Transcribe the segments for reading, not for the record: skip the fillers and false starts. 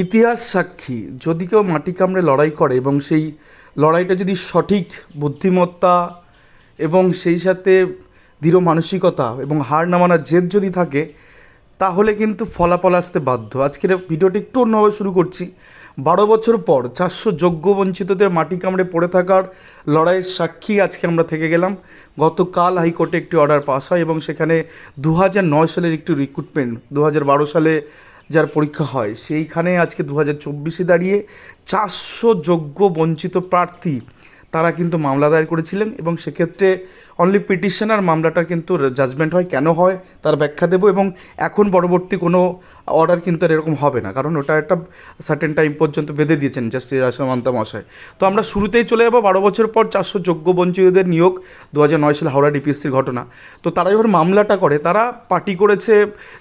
ইতিহাস সাক্ষী, যদি কেউ মাটি কামড়ে লড়াই করে এবং সেই লড়াইটা যদি সঠিক বুদ্ধিমত্তা এবং সেই সাথে দৃঢ় মানসিকতা এবং হার না মানার জেদ যদি থাকে, তাহলে কিন্তু ফলাফল আসতে বাধ্য। আজকের ভিডিওটি একটু অন্যভাবে শুরু করছি। 12 বছর পর 400 যোগ্য বঞ্চিতদের মাটি কামড়ে পড়ে থাকার লড়াইয়ের সাক্ষী আজকে আমরা থেকে গেলাম। গতকাল হাইকোর্টে একটি অর্ডার পাস হয় এবং সেখানে 2009 সালের একটি রিক্রুটমেন্ট, 2012 সালে যার পরীক্ষা হয়, সেইখানে আজকে 2024-এ দাঁড়িয়ে 400 যোগ্য বঞ্চিত প্রার্থী তারা কিন্তু মামলা দায়ের করেছিলেন এবং সেক্ষেত্রে অনলি পিটিশনার মামলাটা কিন্তু জাজমেন্ট হয়। কেন হয় তার ব্যাখ্যা দেবো এবং এখন পরবর্তী কোনো অর্ডার কিন্তু আর এরকম হবে না, কারণ ওটা একটা সার্টেন টাইম পর্যন্ত বেঁধে দিয়েছেন জাস্টিস রাসমন্তা মশাই। তো আমরা শুরুতেই চলে যাবো 12 বছর পর 400 যোগ্য বঞ্চিতদের নিয়োগ, 2009 সালে হাওড়া ডিপিএসসির ঘটনা। তো তারা যখন মামলাটা করে, তারা পার্টি করেছে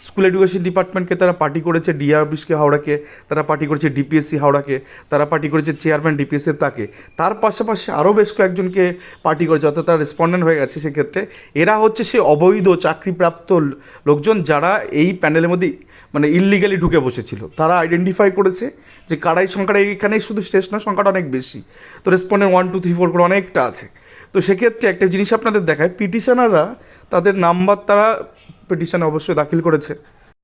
স্কুল এডুকেশন ডিপার্টমেন্টকে, তারা পার্টি করেছে ডিআরবিসকে হাওড়াকে, তারা পার্টি করেছে ডিপিএসসি হাওড়াকে, তারা পার্টি করেছে চেয়ারম্যান ডিপিএসসির তাকে, তার পাশাপাশি আরও বেশ কয়েকজনকে পার্টি করেছে, অর্থাৎ তারা রেসপন্ডেন্ট হয়ে গেছে। সেক্ষেত্রে এরা হচ্ছে সে অবৈধ চাকরিপ্রাপ্ত লোকজন যারা এই প্যানেলের মধ্যে মানে ইললিগালি ঢুকে বসেছিল। তারা আইডেন্টিফাই করেছে যে কারাই সংখ্যাটা এখানেই শুধু শেষ না, সংখ্যাটা অনেক বেশি। তো রেসপন্ডেন্ট 1 2 3 4 করে অনেকটা আছে। তো সেক্ষেত্রে একটা জিনিস আপনাদের দেখায়, পিটিশনাররা তাদের নাম্বার তারা পিটিশনে অবশ্যই দাখিল করেছে।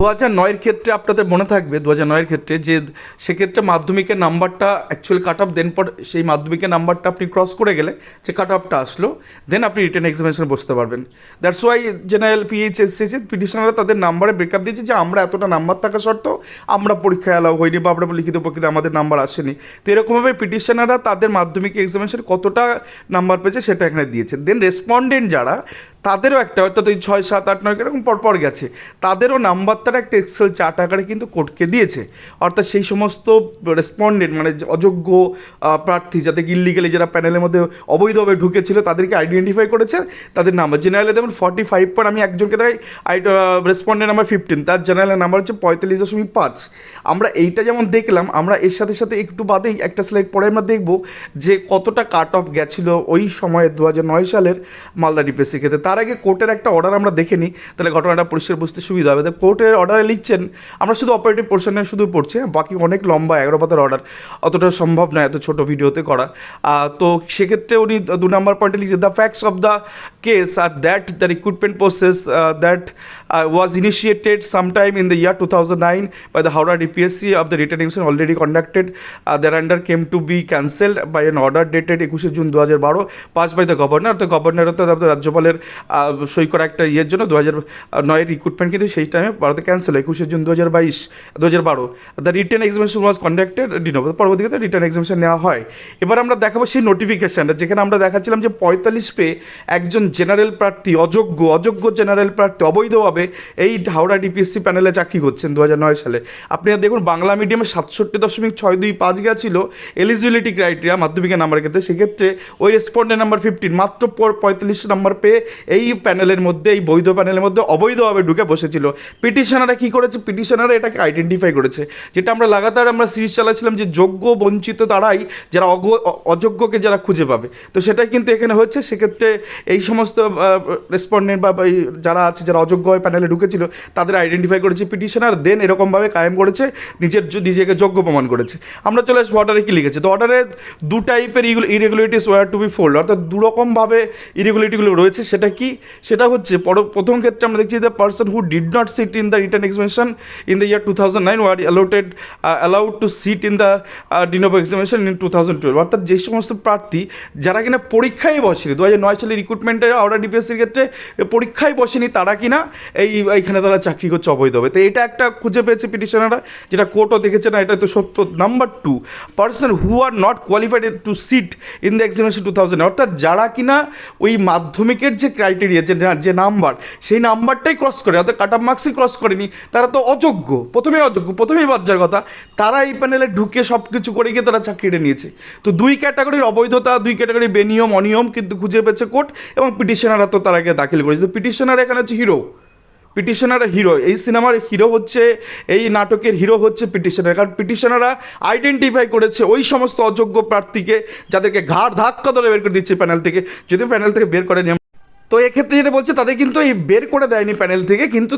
2009-এর ক্ষেত্রে আপনাদের মনে থাকবে, 2009-এর ক্ষেত্রে যে সেক্ষেত্রে মাধ্যমিকের নাম্বারটা অ্যাকচুয়ালি কাট অফ, দেন পর সেই মাধ্যমিকের নাম্বারটা আপনি ক্রস করে গেলে যে কাট অফটা আসলো, দেন আপনি রিটেন এক্সামিনেশনে বসতে পারবেন। দ্যাটস ওয়াই জেনারেল পিএইচএসসি পিটিশনাররা তাদের নাম্বারে ব্রেকআপ দিয়েছে যে আমরা এতটা নাম্বার থাকা সত্ত্বেও আমরা পরীক্ষায় অ্যালাউ হইনি বা আমরা লিখিত পরীক্ষাতে আমাদের নাম্বার আসেনি। তো এরকমভাবে পিটিশনাররা তাদের মাধ্যমিক এক্সামিনেশন কতটা নাম্বার পেয়েছে সেটা এখানে দিয়েছে। দেন রেসপন্ডেন্ট যারা, তাদেরও একটা, অর্থাৎ ওই 6 7 8 9 এরকম পরপর গেছে, তাদেরও নাম্বার তারা একটা এক্সেল চার্ট আকারে কিন্তু কোর্টকে দিয়েছে। অর্থাৎ সেই সমস্ত রেসপন্ডেন্ট মানে অযোগ্য প্রার্থী, যাতে ইললিগালি যারা প্যানেলের মধ্যে অবৈধভাবে ঢুকেছিল তাদেরকে আইডেন্টিফাই করেছে, তাদের নাম্বার জেনারেলে যেমন 45 পর আমি একজনকে দেখাই রেসপন্ডেন্ট নাম্বার 15, তার জেনারেলের নাম্বার হচ্ছে 45.5। আমরা এইটা যেমন দেখলাম, আমরা এর সাথে সাথে একটু বাদেই একটা স্লাইড পরে আমরা দেখব যে কতটা কাট অফ গেছিলো ওই সময়ে 2009 সালের মালদা ডিপিএসসি ক্ষেত্রে। তার আগে কোর্টের একটা অর্ডার আমরা দেখে নিই, তাহলে ঘটনাটা পরিষ্কার বুঝতে সুবিধা হবে। তো কোর্টের অর্ডারে লিখছেন, আমরা শুধু অপারেটিভ পোর্শনে শুধু পড়ছি, বাকি অনেক লম্বা 11 পাতার অর্ডার, অতটা সম্ভব না এত ছোটো ভিডিওতে করা। তো সেক্ষেত্রে উনি 2 নম্বর পয়েন্টে লিখছে, the facts of the case আর that the recruitment process that was initiated sometime in the year 2009 by the Howrah DPSC of the written examination already conducted thereunder came to be cancelled by an order dated 21 June 2012 passed by the governor. তো governor তো রাজ্যপালের সই করা একটা ইয়ের জন্য 2009 recruitment কিন্তু সেই টাইমে ভারতে ক্যান্সেল হয় 21 June 2012। The written examination was conducted dino, পরবর্তীতে রিটেন এক্সামিনেশন নেওয়া হয়। এবার আমরা দেখাবো সেই নোটিফিকেশানটা, যেখানে আমরা দেখাচ্ছিলাম যে 45 পেয়ে একজন জেনারেল প্রার্থী, অযোগ্য জেনারেল প্রার্থী অবৈধভাবে এই হাওড়া ডিপিএসসি প্যানেলে চাকরি করছেন 2009 সালে। আপনি দেখুন বাংলা মিডিয়ামে 67.625 গেছিল এলিজিবিলিটি ক্রাইটেরিয়া মাধ্যমিকের নাম্বারের ক্ষেত্রে। সেক্ষেত্রে ওই রেসপন্ডেন্ট নাম্বার 15 মাত্র 45 নাম্বার পেয়ে এই প্যানেলের মধ্যে, এই বৈধ প্যানেলের মধ্যে অবৈধভাবে ঢুকে বসেছিল। পিটিশনাররা কী করেছে, পিটিশনাররা এটাকে আইডেন্টিফাই করেছে, যেটা আমরা লাগাতার আমরা সিরিজ চালাচ্ছিলাম যে যোগ্য বঞ্চিত তারাই যারা অযোগ্যকে যারা খুঁজে পাবে। তো সেটাই কিন্তু এখানে হচ্ছে। সেক্ষেত্রে এই সমস্ত রেসপন্ডেন্ট বা যারা আছে, যারা অযোগ্য প্যানেলে ঢুকেছিল, তাদের আইডেন্টিফাই করেছে পিটিশনার, দেন এরকমভাবে কায়েম করেছে, নিজেকে যোগ্য প্রমাণ করেছে। আমরা চলে আসবো অর্ডারে কী লিখেছে। তো অর্ডারে 2 টাইপের irregularities were to be fold, অর্থাৎ 2 রকমভাবে ইরেগুলারিটিগুলো রয়েছে। সেটা কি, সেটা হচ্ছে প্রথম ক্ষেত্রে আমরা দেখছি the person who did not sit in the return examination in the year 2009 were allowed to sit in the de novo examination in 2012। অর্থাৎ যে সমস্ত প্রার্থী যারা কিনা পরীক্ষায় বসেনি, 2009 সালে রিক্রুটমেন্টের হাওড়া ডিপিএসসির ক্ষেত্রে পরীক্ষায় বসেনি, তারা কিনা এইখানে তারা চাকরি করছে অবৈধভাবে। তো এটা একটা খুঁজে পেয়েছে পিটিশনাররা, যেটা কোর্টও দেখেছে না, এটা তো সত্য। Number 2, person who are not qualified to sit in the examination 2000, অর্থাৎ যারা কিনা ওই মাধ্যমিকের যে ক্রাইটেরিয়া, যে নাম্বার, সেই নাম্বারটাই ক্রস করে, অর্থাৎ কাট অফ মার্কসই ক্রস করেনি, তারা তো অযোগ্য, প্রথমেই বাদ যাওয়ার কথা। তারা এই প্যানেলে ঢুকে সব কিছু করে গিয়ে তারা চাকরিটা নিয়েছে। তো 2 ক্যাটাগরির অবৈধতা, 2 ক্যাটাগরি বেনিয়ম অনিয়ম কিন্তু খুঁজে পেয়েছে কোর্ট, এবং পিটিশনাররা তো তারাকে দাখিল করেছে। তো পিটিশনার এখানে হচ্ছে হিরো, পিটিশনার হিরো, এই সিনেমার হিরো হচ্ছে, এই নাটকের হিরো হচ্ছে পিটিশনার। কারণ পিটিশনাররা আইডেন্টিফাই করেছে ওই সমস্ত অযোগ্য প্রার্থীকে, যাদেরকে ঘাড় ধাক্কা ধরে বের করে দিচ্ছে প্যানেল থেকে, যদিও প্যানেল থেকে বের করেনি। তো এক্ষেত্রে যেটা বলছে তাদের কিন্তু এই বের করে দেয়নি প্যানেল থেকে, কিন্তু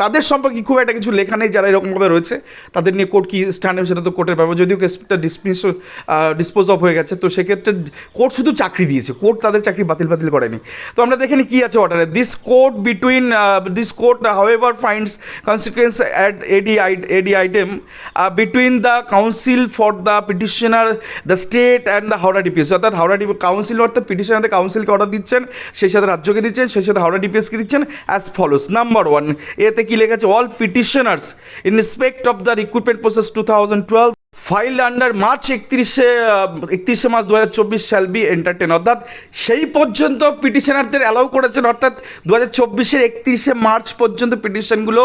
তাদের সম্পর্কে খুব একটা কিছু লেখা নেই যারা এরকমভাবে রয়েছে, তাদের নিয়ে কোর্ট কী স্ট্যান্ড হবে সেটা তো কোর্টের ব্যাপার, যদিও কেসটা ডিসপোজ অফ হয়ে গেছে। তো সেক্ষেত্রে কোর্ট শুধু চাকরি দিয়েছে, কোর্ট তাদের চাকরি বাতিল করেনি। তো আমরা দেখে নিই কী আছে অর্ডারে। This court however finds consequence at ad item between the counsel for the petitioner, the state and the Howrah DPS. অর্থাৎ হাওড়া কাউন্সিল অর্থাৎ পিটিশনারদের কাউন্সিলকে অর্ডার দিচ্ছেন, সেই সাথে রাজ্যকে দিচ্ছেন, সেই সাথে হাওড়া ডিপিএসকে দিচ্ছেন অ্যাজ ফলোস। নাম্বার 1, এতে কি লেখা আছে? All petitioners in respect of the recruitment process 2012 file under March 31শে মার্চ 2024 শ্যাল বি এন্টারটেন। অর্থাৎ সেই পর্যন্ত পিটিশনারদের অ্যালাউ করেছেন, অর্থাৎ 2024-এর 31শে মার্চ পর্যন্ত পিটিশনগুলো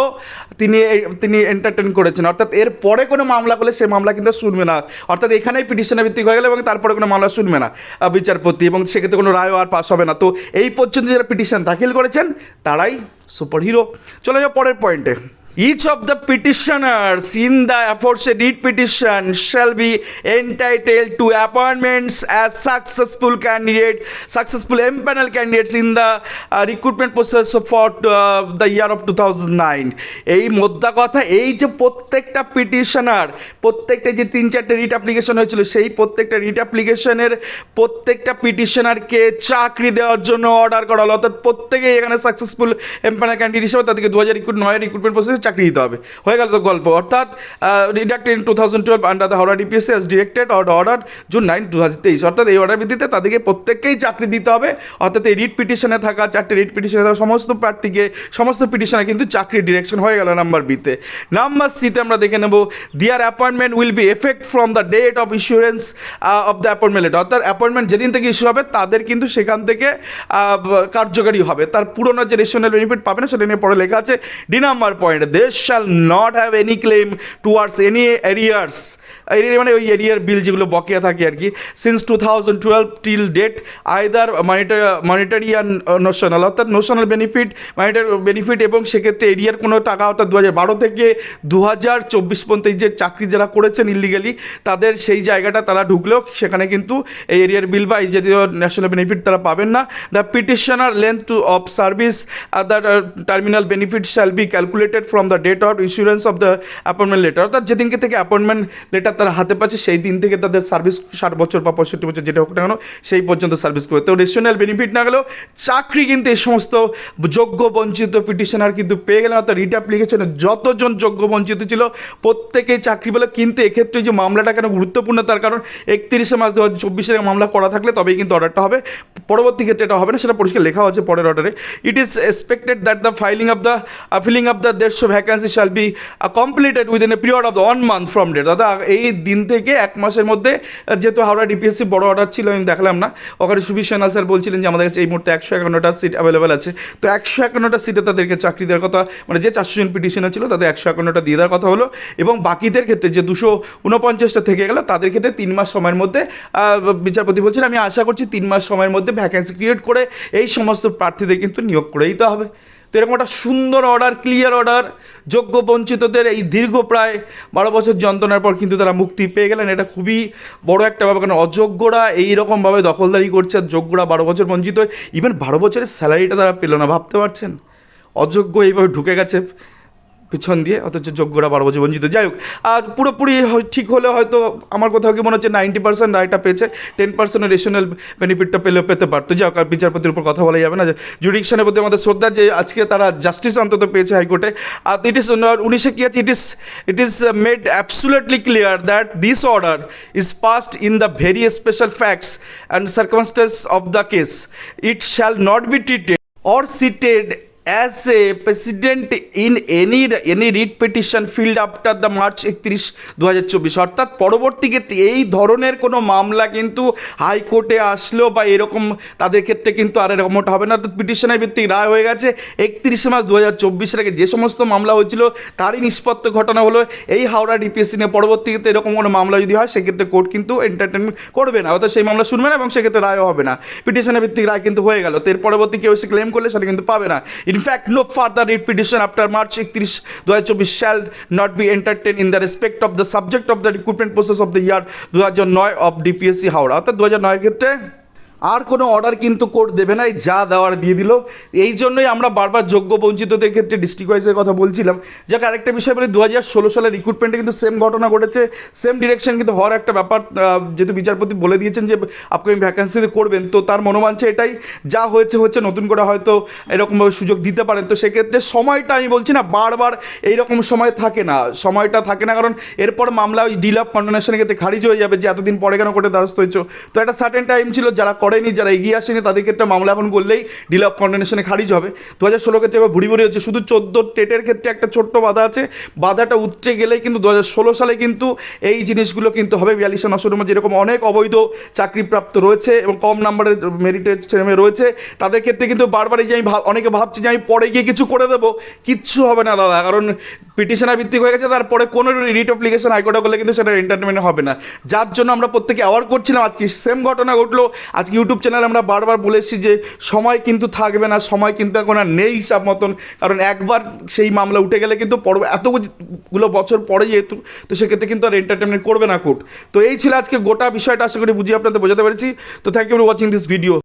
তিনি এন্টারটেন করেছেন। অর্থাৎ এর পরে কোনো মামলা করলে সেই মামলা কিন্তু শুনবে না, অর্থাৎ এখানেই পিটিশনের ভিত্তিক হয়ে গেল এবং তারপরে কোনো মামলা শুনবে না বিচারপতি, এবং সেক্ষেত্রে কোনো রায়ও আর পাস হবে না। তো এই পর্যন্ত যারা পিটিশন দাখিল করেছেন তারাই সুপার হিরো। চলে যাও পরের পয়েন্টে। Each of the petitioners in the aforesaid writ petition shall be entitled to appointments as successful empanel candidates in the recruitment process for the year of 2009. এই মোদ্দা কথা, এই যে প্রত্যেকটা পিটিশনার, প্রত্যেকটা যে 3-4টে রিট অ্যাপ্লিকেশন হয়েছিল, সেই প্রত্যেকটা রিট অ্যাপ্লিকেশনের প্রত্যেকটা পিটিশনারকে চাকরি দেওয়ার জন্য অর্ডার করা হলো। অর্থাৎ প্রত্যেকেই এখানে সাকসেসফুল এমপ্যানেল ক্যান্ডিডেট হিসেবে তাদেরকে 2009 রিক্রুটমেন্ট প্রসেসে চাকরি দিতে হবে। হয়ে গেল তো গল্প। অর্থাৎ redacted in 2012 under the Howrah DPSC as directed order June 9, 2023। অর্থাৎ এই অর্ডার ভিত্তিতে তাদেরকে প্রত্যেককেই চাকরি দিতে হবে। অর্থাৎ এই রিট পিটিশনে থাকা 4টে রিট পিটিশনে থাকা সমস্ত প্রার্থীকে, সমস্ত পিটিশনে কিন্তু চাকরি ডিরেকশন হয়ে গেল নাম্বার বিতে। নাম্বার সিতে আমরা দেখে নেব, their appointment will be effect from the date of issuance of the appointment letter. অর্থাৎ অ্যাপয়েন্টমেন্ট যেদিন থেকে ইস্যু হবে তাদের কিন্তু সেখান থেকে কার্যকারী হবে। তার পুরোনো যে রেশনাল বেনিফিট পাবে না সেটা নিয়ে পরে লেখা আছে। D number point, they shall not have any claim towards any arrears, মানে ওই এরিয়ার বিল যেগুলো বকেয়া থাকে আর কি, since 2012 till date either monetary and notional. অর্থাৎ নোশনাল বেনিফিট এবং সেক্ষেত্রে এরিয়ার কোনো টাকা, অর্থাৎ 2012 থেকে 2024 পর্যন্ত এই যে চাকরি যারা করেছেন ইলিগালি তাদের সেই জায়গাটা তারা ঢুকলেও সেখানে কিন্তু এই এরিয়ার বিল বা এই জাতীয় ন্যাশনাল বেনিফিট তারা পাবেন না। The petitioner length of service the terminal benefit shall be calculated from the date of issuance of the appointment letter. অর্থাৎ যেদিনকে থেকে অ্যাপয়েন্টমেন্ট লেটার তারা হাতে পাচ্ছে সেই দিন থেকে তাদের সার্ভিস 60 বছর বা 65 বছর যেটা হোক না কেন সেই পর্যন্ত সার্ভিস করবে। তো রেশনাল বেনিফিট না গেলেও চাকরি কিন্তু এই সমস্ত যোগ্য বঞ্চিত পিটিশনার কিন্তু পেয়ে গেলেন। অর্থাৎ রিট অ্যাপ্লিকেশনে যতজন যোগ্য বঞ্চিত ছিল প্রত্যেকেই চাকরি পেল। কিন্তু এক্ষেত্রে যে মামলাটা কেন গুরুত্বপূর্ণ, তার কারণ 31শে মার্চ 2024 মামলা করা থাকলে তবেই কিন্তু অর্ডারটা হবে, পরবর্তী ক্ষেত্রে এটা হবে না, সেটা পরিষ্কার লেখা হচ্ছে পরের অর্ডারে। It is expected that the filling of the 150 vacancy shall be completed within a period of 1 month from date. অর্থাৎ এই দিন থেকে 1 মাসের মধ্যে, যেহেতু হাওড়া ডিপিএসসি বড় অর্ডার ছিল আমি দেখলাম না, ওখানে সুবীর সান্যাল স্যার বলছিলেন যে আমাদের কাছে এই মুহূর্তে 151টা সিট অ্যাভেলেবেল আছে। তো 151টা সিটে তাদেরকে চাকরি দেওয়ার কথা, মানে যে 400 জন পিটিশনার ছিল তাদের 151টা দিয়ে দেওয়ার কথা হলো, এবং বাকিদের ক্ষেত্রে যে 249টা থেকে গেল তাদের ক্ষেত্রে 3 মাস সময়ের মধ্যে বিচারপতি বলছেন আমি আশা করছি 3 মাস সময়ের মধ্যে ভ্যাকেন্সি ক্রিয়েট করে এই সমস্ত প্রার্থীদের কিন্তু নিয়োগ করে দিতে হবে। তো এরকম একটা সুন্দর অর্ডার, ক্লিয়ার অর্ডার, যোগ্য বঞ্চিতদের এই দীর্ঘ প্রায় 12 বছর যন্ত্রণার পর কিন্তু তারা মুক্তি পেয়ে গেলেন। এটা খুবই বড় একটা ব্যাপার, কারণ অযোগ্যরা এইরকমভাবে দখলদারি করছে, আর যোগ্যরা 12 বছর বঞ্চিত, ইভেন 12 বছরের স্যালারিটা তারা পেল না, ভাবতে পারছেন? অযোগ্য এইভাবে ঢুকে গেছে পিছন দিয়ে, অথচ যোগ্যরা 12 বছর বঞ্চিত। যাই হোক, আর পুরোপুরি ঠিক হলে হয়তো আমার কোথাও কি মনে হচ্ছে 90% রায়টা পেয়েছে, 10% রেশনাল বেনিফিটটা পেতে পারতো। যাই হোক, আর বিচারপতির উপর কথা বলা যাবে না, জুডিকশনের প্রতি আমাদের শ্রদ্ধা যে আজকে তারা জাস্টিস অন্তত পেয়েছে হাইকোর্টে। আর ইট ইস 19-এ কি আছে, it is made absolutely clear that this order is passed in the very special facts and circumstances of the case. It shall not be treated or cited as a precedent in any writ petition filed after the March 31, 2024। অর্থাৎ পরবর্তী ক্ষেত্রে এই ধরনের কোনো মামলা কিন্তু হাইকোর্টে আসলেও বা এরকম তাদের ক্ষেত্রে কিন্তু আর এরকমটা হবে না। অর্থাৎ পিটিশনের ভিত্তিক রায় হয়ে গেছে 31 মার্চ 2024 আগে যে সমস্ত মামলা হয়েছিল তারই নিষ্পত্তি ঘটনা হলো এই হাওড়া ডিপিএসসি নিয়ে। পরবর্তী ক্ষেত্রে এরকম কোনো মামলা যদি হয় সেক্ষেত্রে কোর্ট কিন্তু এন্টারটেনমেন্ট করবে না, অর্থাৎ সেই মামলা শুনবে না এবং সেক্ষেত্রে রায়ও হবে না। পিটিশনের ভিত্তিক রায় কিন্তু হয়ে গেল, তো এর পরবর্তী কেউ এসে ক্লেম করলে সেটা কিন্তু পাবে না। In fact, no further writ petition after March 31, 2024 shall not be entertained in the respect of the subject of the recruitment process of the year 2009 of DPSC Howrah. অর্থাৎ 2009 এর ক্ষেত্রে আর কোনো অর্ডার কিন্তু কোর্ট দেবে না, এই যা দেওয়ার দিয়ে দিল। এই জন্যই আমরা বারবার যোগ্য বঞ্চিতদের ক্ষেত্রে ডিস্ট্রিক্ট ওয়াইজের কথা বলছিলাম। যাকে আরেকটা বিষয় বলি, 2016 সালের রিক্রুটমেন্টে কিন্তু সেম ঘটনা ঘটেছে, সেম ডিরেকশন কিন্তু হওয়ার একটা ব্যাপার। যেহেতু বিচারপতি বলে দিয়েছেন যে আপকামিং ভ্যাকান্সিতে করবেন, তো তার মনোমানছে এটাই, যা হয়েছে হচ্ছে, নতুন করে হয়তো এরকমভাবে সুযোগ দিতে পারেন। তো সেক্ষেত্রে সময়টা আমি বলছি না, বারবার এইরকম সময় থাকে না, সময়টা থাকে না, কারণ এরপর মামলা ওই ডিল অফ কন্ডোনেশনের ক্ষেত্রে খারিজ হয়ে যাবে যে এতদিন পরে কেন কোর্টে দ্বারস্থ হয়েছো। তো একটা সার্টেন টাইম ছিল, যারা করেনি, যারা এগিয়ে আসেনি, তাদের ক্ষেত্রে মামলা এখন করলেই ডিল অফ কন্ডোনেশনে খারিজ হবে। 2016 ক্ষেত্রে এবার ভুড়ি ভুড়ি হচ্ছে। শুধু 14 টেটের ক্ষেত্রে একটা ছোট্ট বাধা আছে, বাধাটা উঠতে গেলেই কিন্তু 2016 সালে কিন্তু এই জিনিসগুলো কিন্তু হবে। 42 মধ্যে যেরকম অনেক অবৈধ চাকরিপ্রাপ্ত রয়েছে এবং কম নাম্বারের মেরিটেড ছেলেমেয়ে রয়েছে, তাদের ক্ষেত্রে কিন্তু বারবার এই যে আমি অনেকে ভাবছি যে আমি পরে গিয়ে কিছু করে দেবো, কিচ্ছু হবে না দাদা, কারণ পিটিশনের ভিত্তিক হয়ে গেছে। তারপরে কোনো রিট অ্যাপ্লিকেশন হাইকোর্টে করলে কিন্তু সেটা এন্টারটেনমেন্ট হবে না, যার জন্য আমরা প্রত্যেকে অ্যাওয়ার করছিলাম। আজকে সেম ঘটনা ঘটলো। আজকে ইউটিউব চ্যানেলে আমরা বারবার বলে এসেছি যে সময় কিন্তু থাকবে না, সময় কিন্তু এখন আর নেই হিসাব মতন, কারণ একবার সেই মামলা উঠে গেলে কিন্তু এতগুলো বছর পরে যেহেতু, তো সেক্ষেত্রে কিন্তু আর এন্টারটেনমেন্ট করবে না কোর্ট। তো এই ছিল আজকে গোটা বিষয়টা, আশা করি বুঝিয়ে আপনাদের বোঝাতে পেরেছি। তো thank you for watching this video.